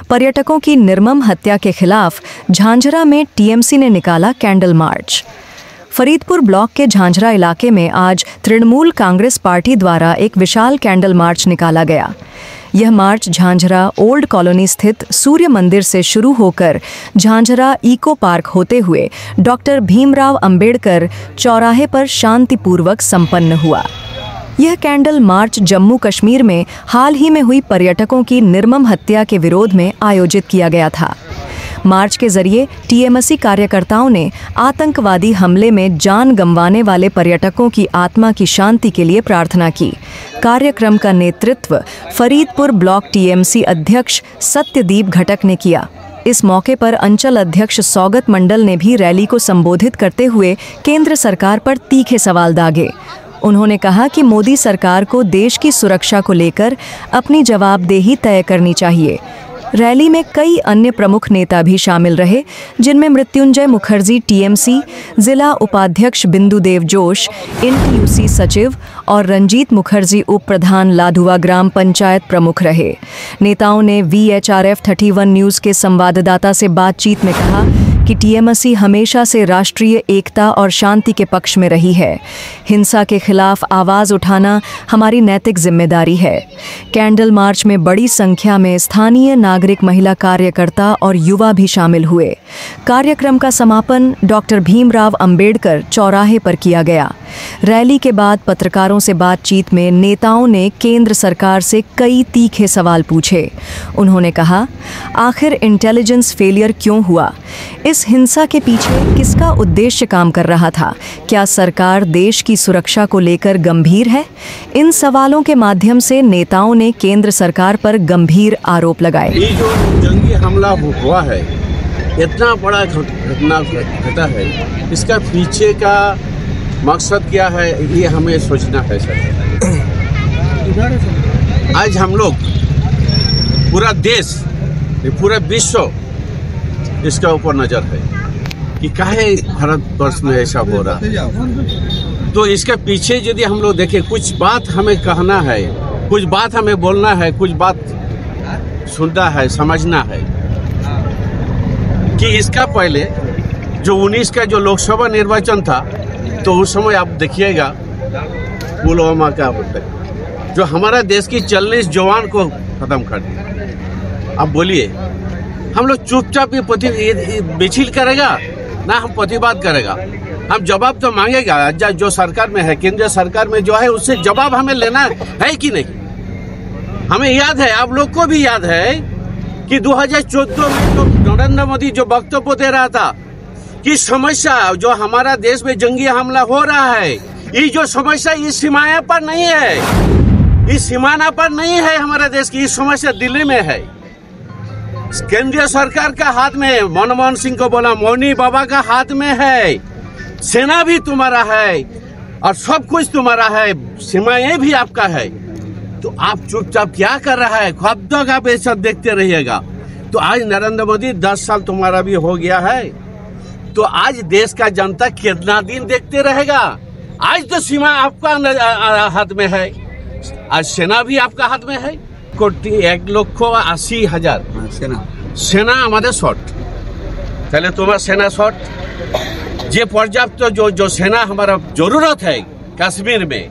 पर्यटकों की निर्मम हत्या के खिलाफ झांझरा में टीएमसी ने निकाला कैंडल मार्च। फरीदपुर ब्लॉक के झांझरा इलाके में आज तृणमूल कांग्रेस पार्टी द्वारा एक विशाल कैंडल मार्च निकाला गया। यह मार्च झांझरा ओल्ड कॉलोनी स्थित सूर्य मंदिर से शुरू होकर झांझरा इको पार्क होते हुए डॉक्टर भीमराव अंबेडकर चौराहे पर शांतिपूर्वक संपन्न हुआ। यह कैंडल मार्च जम्मू कश्मीर में हाल ही में हुई पर्यटकों की निर्मम हत्या के विरोध में आयोजित किया गया था। मार्च के जरिए टीएमसी कार्यकर्ताओं ने आतंकवादी हमले में जान गंवाने वाले पर्यटकों की आत्मा की शांति के लिए प्रार्थना की। कार्यक्रम का नेतृत्व फरीदपुर ब्लॉक टीएमसी अध्यक्ष सत्यदीप घटक ने किया। इस मौके पर अंचल अध्यक्ष सौगत मंडल ने भी रैली को संबोधित करते हुए केंद्र सरकार पर तीखे सवाल दागे। उन्होंने कहा कि मोदी सरकार को देश की सुरक्षा को लेकर अपनी जवाबदेही तय करनी चाहिए। रैली में कई अन्य प्रमुख नेता भी शामिल रहे, जिनमें मृत्युंजय मुखर्जी टीएमसी, जिला उपाध्यक्ष बिंदुदेव जोश, एनटीयूसी सचिव और रंजीत मुखर्जी उप प्रधान लाधुआ ग्राम पंचायत प्रमुख रहे। नेताओं ने VHRF 31 न्यूज़ के संवाददाता से बातचीत में कहा कि टीएमसी हमेशा से राष्ट्रीय एकता और शांति के पक्ष में रही है। हिंसा के खिलाफ आवाज़ उठाना हमारी नैतिक जिम्मेदारी है। कैंडल मार्च में बड़ी संख्या में स्थानीय नागरिक, महिला कार्यकर्ता और युवा भी शामिल हुए। कार्यक्रम का समापन डॉक्टर भीमराव अंबेडकर चौराहे पर किया गया। रैली के बाद पत्रकारों से बातचीत में नेताओं ने केंद्र सरकार से कई तीखे सवाल पूछे। उन्होंने कहा, आखिर इंटेलिजेंस फेलियर क्यों हुआ? इस हिंसा के पीछे किसका उद्देश्य काम कर रहा था? क्या सरकार देश की सुरक्षा को लेकर गंभीर है? इन सवालों के माध्यम से नेताओं ने केंद्र सरकार पर गंभीर आरोप लगाए। ये जो जंगी हमला हुआ है, इतना बड़ा घटना घटा है, इसका पीछे का मकसद क्या है, ये हमें सोचना है सर। आज हम लोग पूरा देश, पूरा विश्व इसका ऊपर नजर है कि काहे भारतवर्ष में ऐसा हो रहा है। तो इसके पीछे यदि हम लोग देखें, कुछ बात हमें कहना है, कुछ बात हमें बोलना है, कुछ बात सुनना है, समझना है कि इसका पहले जो 19 का जो लोकसभा निर्वाचन था, तो उस समय आप देखिएगा पुलवामा का जो हमारा देश की 40 जवान को खत्म कर दिया। अब बोलिए, हम लोग चुपचाप ये मिছিল करेगा ना, हम प्रतिवाद करेगा? हम जवाब तो मांगेगा। जो सरकार में है, केंद्र सरकार में जो है, उससे जवाब हमें लेना है कि नहीं? हमें याद है, आप लोग को भी याद है कि 2014 में तो नरेंद्र मोदी जो वक्तव्य दे रहा था कि समस्या जो हमारा देश में जंगी हमला हो रहा है, ये जो समस्या इस सीमाएं पर नहीं है, इस सीमाना पर नहीं है हमारे देश की, इस समस्या दिल्ली में है। केंद्रीय सरकार का हाथ में, मनमोहन सिंह को बोला, मौनी बाबा का हाथ में है, सेना भी तुम्हारा है और सब कुछ तुम्हारा है, सीमाएं भी आपका है। तो आप चुपचाप क्या कर रहा है? कब तक आप ये सब देखते रहिएगा? तो आज नरेंद्र मोदी 10 साल तुम्हारा भी हो गया है, तो आज देश का जनता कितना दिन देखते रहेगा? आज तो सीमा आपका हाथ में है, आज सेना भी आपका हाथ में है। 1,80,000 सेना हमारे शॉर्ट, पहले तुम्हारा सेना शॉर्ट, ये पर्याप्त जो सेना हमारा जरूरत है कश्मीर में।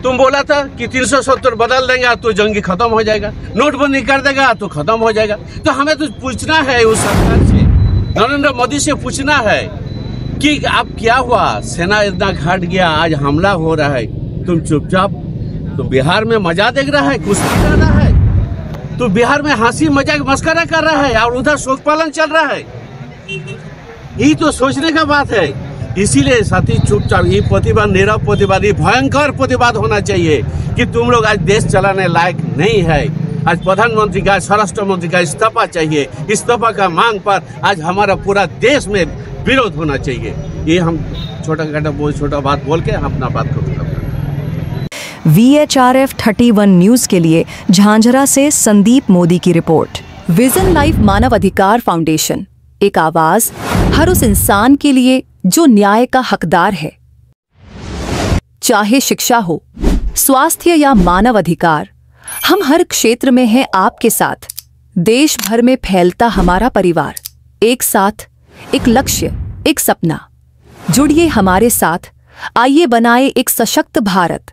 तुम बोला था कि 370 बदल देगा तो जंगी खत्म हो जाएगा, नोटबंदी कर देगा तो खत्म हो जाएगा। तो हमें तो पूछना है उस सरकार से, नरेंद्र मोदी से पूछना है कि अब क्या हुआ? सेना इतना घट गया, आज हमला हो रहा है, तुम चुपचाप, तुम बिहार में मजा देख रहा है, कुछ नहीं कर रहा है, तो बिहार में हंसी मजाक मस्करा कर रहा है और उधर शोक पालन चल रहा है। ये तो सोचने का बात है। इसीलिए साथी चुपचाप, ये प्रतिवाद, नीरव प्रतिवाद, ये भयंकर प्रतिवाद होना चाहिए कि तुम लोग आज देश चलाने लायक नहीं है। आज प्रधानमंत्री का, स्वराष्ट्र मंत्री का इस्तीफा चाहिए। इस्तीफा का मांग पर आज हमारा पूरा देश में विरोध होना चाहिए। ये हम छोटा बात बोल के अपना बात को खत्म करें। VHRF 31 न्यूज़ के लिए झांझरा से संदीप मोदी की रिपोर्ट। विजन लाइफ मानव अधिकार फाउंडेशन, एक आवाज हर उस इंसान के लिए जो न्याय का हकदार है। चाहे शिक्षा हो, स्वास्थ्य या मानव अधिकार, हम हर क्षेत्र में हैं आपके साथ। देश भर में फैलता हमारा परिवार, एक साथ, एक लक्ष्य, एक सपना। जुड़िए हमारे साथ, आइए बनाए एक सशक्त भारत।